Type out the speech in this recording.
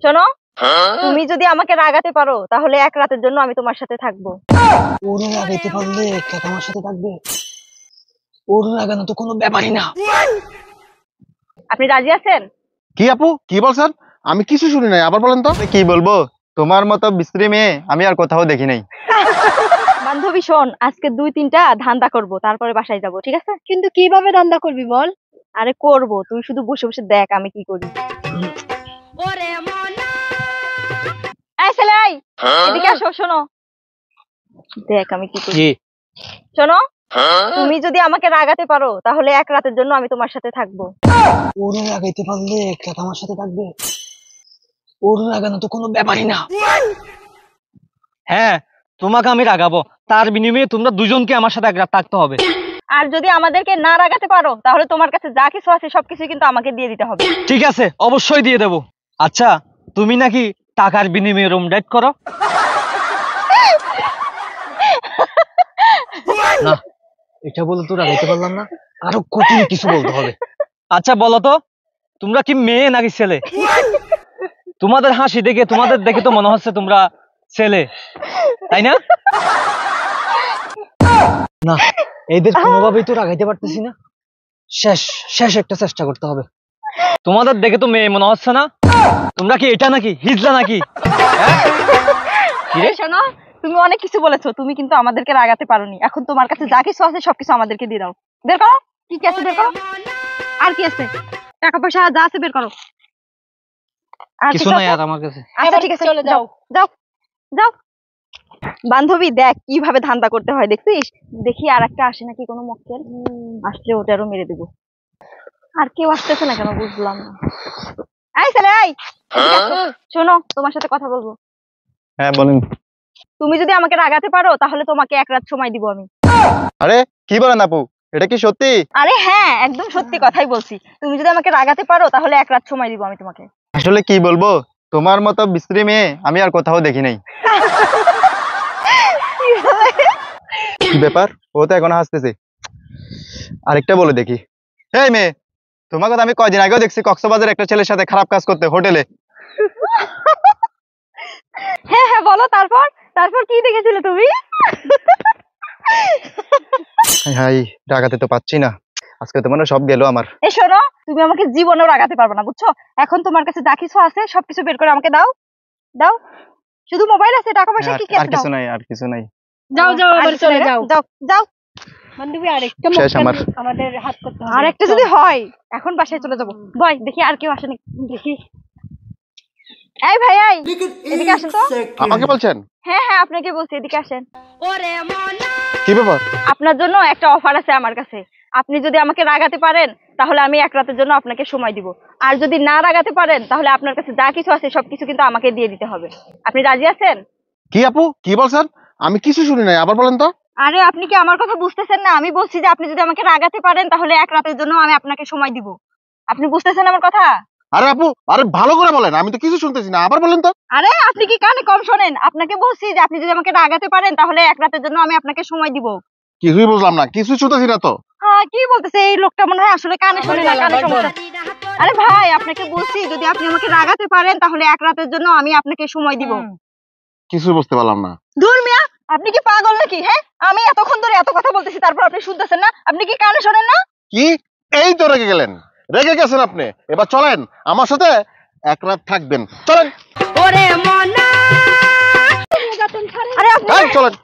শোনো, তুমি যদি আমাকে রাগাতে পারো তাহলে এক রাতের জন্য আমি তোমার সাথে থাকবো। ওর রাগাইতে পারলে কে তোমার সাথে থাকবে? ওর রাগানো তো কোনো ব্যাপারই না। আপনি রাজি আছেন? কি আপু কি বলছেন? আমি কিছু শুনি নাই, আবার বলেন তো। কি বলবো, তোমার মতো বিশ্রী মেয়ে আমি আর কোথাও দেখি নাই। বান্ধবী শোন, আজকে 2-3টা ধান্দা করব, তারপরে বাসায় যাব, ঠিক আছে? কিন্তু কিভাবে ধান্দা করবি বল? আরে করব, তুই শুধু বসে বসে দেখ আমি কি করি। এই ছেলে আই, এদিকে আসো। শোনো, দেখ আমি কি করি। শোনো, তুমি যদি আমাকে রাগাতে পারো তাহলে এক রাতের জন্য আমি তোমার সাথে থাকবো। ওর রাগাইতে পারলে কে তোমার সাথে থাকবে? ওর রাগানো তো কোনো ব্যাপারই না। হ্যাঁ, তোমাকে আমি রাগাবো, তার বিনিময়ে তোমরা দুজনকে আমার সাথে এক রাত থাকতে হবে। আর যদি আমাদেরকে না রাগাতে পারো তাহলে তোমার কাছে যা কিছু আছে সবকিছু কিন্তু আমাকে দিয়ে দিতে হবে। ঠিক আছে, অবশ্যই দিয়ে দেবো। আচ্ছা, তুমি নাকি টাকার বিনিময়ে রুম ডেট করো? না, এটা বলে তো রাগাইতে পারলাম না, আরো কঠিন কিছু বলতে হবে। আচ্ছা বলো তো, তোমরা কি মেয়ে নাকি ছেলে? তোমাদের হাসি দেখে, তোমাদের দেখে তো মনে হচ্ছে তোমরা ছেলে, তাই না? না, এদের কোনোভাবেই তো রাগাইতে পারতেছি না। শেষ শেষ একটা চেষ্টা করতে হবে। তোমাদের দেখে তো মেয়ে মনে হচ্ছে না। তোমরা কি এটা নাকি হিজলা নাকি? এই শোনো, তুমি অনেক কিছু বলেছো, তুমি কিন্তু আমাদেরকে রাগাতে পারোনি। এখন তোমার কাছে যা কিছু আছে সবকিছু আমাদেরকে দিয়ে দাও। বের করো, কি কি আছে বের করো। আর কি আছে? টাকা পয়সা যা আছে বের করো। আর কিছু নাই আর আমার কাছে। আচ্ছা ঠিক আছে, চলে যাও যাও যাও। বান্ধবী দেখ কিভাবে ধান্দা করতে হয়, দেখছিস? দেখি আর একটা আসে নাকি কোনো মক্কেল। আসলে ওটারও মেরে দেবো। আর কেউ আসতেছে না কেন বুঝলাম না। এই ছেলে এই, এদিকে আসো। শোনো, তোমার সাথে কথা বলবো। হ্যাঁ বলেন। তুমি যদি আমাকে রাগাতে পারো তাহলে তোমাকে এক রাত সময় দিব আমি। আরে কি বলেন আপু, এটা কি সত্যি? আরে হ্যাঁ, একদম সত্যি কথাই বলছি। তুমি যদি আমাকে রাগাতে পারো তাহলে এক রাত সময় দিব আমি তোমাকে। আসলে কি বলবো, তোমার মতো বিশ্রী মেয়ে আমি আর কোথাও দেখি নাই। কি ব্যাপার, ও তো এখন হাসতেছে। আরেকটা বলে দেখি। এই মেয়ে, তোমাকে তো আমি কয়দিন আগেও দেখছি কক্সবাজারের একটা ছেলের সাথে খারাপ কাজ করতে হোটেলে। হ্যাঁ হ্যাঁ বলো, তারপর তারপর কি দেখেছিলে তুমি? হাই, রাগাতে তো পাচ্ছি না, আজকে তো মনে হয় সব গেল আমার। এই শোনো, তুমি আমাকে জীবনেও রাগাতে পারবে না, বুঝছো? এখন তোমার কাছে যা কিছু আছে সবকিছু বের করে আমাকে দাও। দাও, শুধু মোবাইল আছে, টাকা পয়সা কি কি আর আছে? কিছু দাও। নাই, আর কিছু নাই। যাও যাও, আর এবার কিছু চলে নেই না? যাও। যাও যাও। বান্ধবী আরেকটা শেষ মক্কেল আমার। আমাদের হাত করতে হবে। আর একটা যদি হয় এখন বাসায় চলে যাবো। বয় দেখি আর কেউ আসেনি দেখি। এই ভাই এই, এদিকে আসেন তো। আমাকে বলছেন? হ্যাঁ হ্যাঁ আপনাকে বলছি, এদিকে আসেন। কি ব্যাপার? আপনার জন্য একটা অফার আছে আমার কাছে। আপনি যদি আমাকে রাগাতে পারেন তাহলে আমি এক রাতের জন্য আপনাকে সময় দিব। আর যদি না রাগাতে পারেন তাহলে আপনার কাছে যা কিছু আছে সবকিছু কিন্তু আমাকে দিয়ে দিতে হবে। আপনি রাজি আছেন? কি আপু কি বলছেন? আমি কিছু শুনি নাই, আবার বলেন তো। আরে আপনি কি আমার কথা বুঝতেছেন না? আমি বলছি যে আপনি যদি আমাকে রাগাতে পারেন তাহলে এক রাতের জন্য আমি আপনাকে সময় দিব। আপনি বুঝতেছেন আমার কথা? আরে আপু, আরে ভালো করে বলেন, আমি তো কিছু শুনতেছি না, আবার বলেন তো। আরে আপনি কি কানে কম শোনেন? আপনাকে বলছি যে আপনি যদি আমাকে রাগাতে পারেন তাহলে এক রাতের জন্য আমি আপনাকে সময় দিব। কিছুই বুঝলাম না, কিছুই শুনতেছি না তো। হ্যাঁ, কি বলতেছে এই লোকটা? মনে হয় আসলে কানে শোনে না, কানে সমস্যা। আরে ভাই, আপনাকে বলছি যদি আপনি আমাকে রাগাতে পারেন তাহলে এক রাতের জন্য আমি আপনাকে সময় দিব। কিছু বুঝতে পারলাম না। দূর মিয়া, আপনি কি পাগল নাকি? হ্যাঁ, আমি এতক্ষণ ধরে এত কথা বলতেছি তারপর আপনি শুনতেছেন না? আপনি কি কানে শোনেন না? কি? এই তো রেগে গেলেন, রেগে গেছেন আপনি। এবার চলেন আমার সাথে এক রাত থাকবেন, চলেন। আরে আপনি চলেন।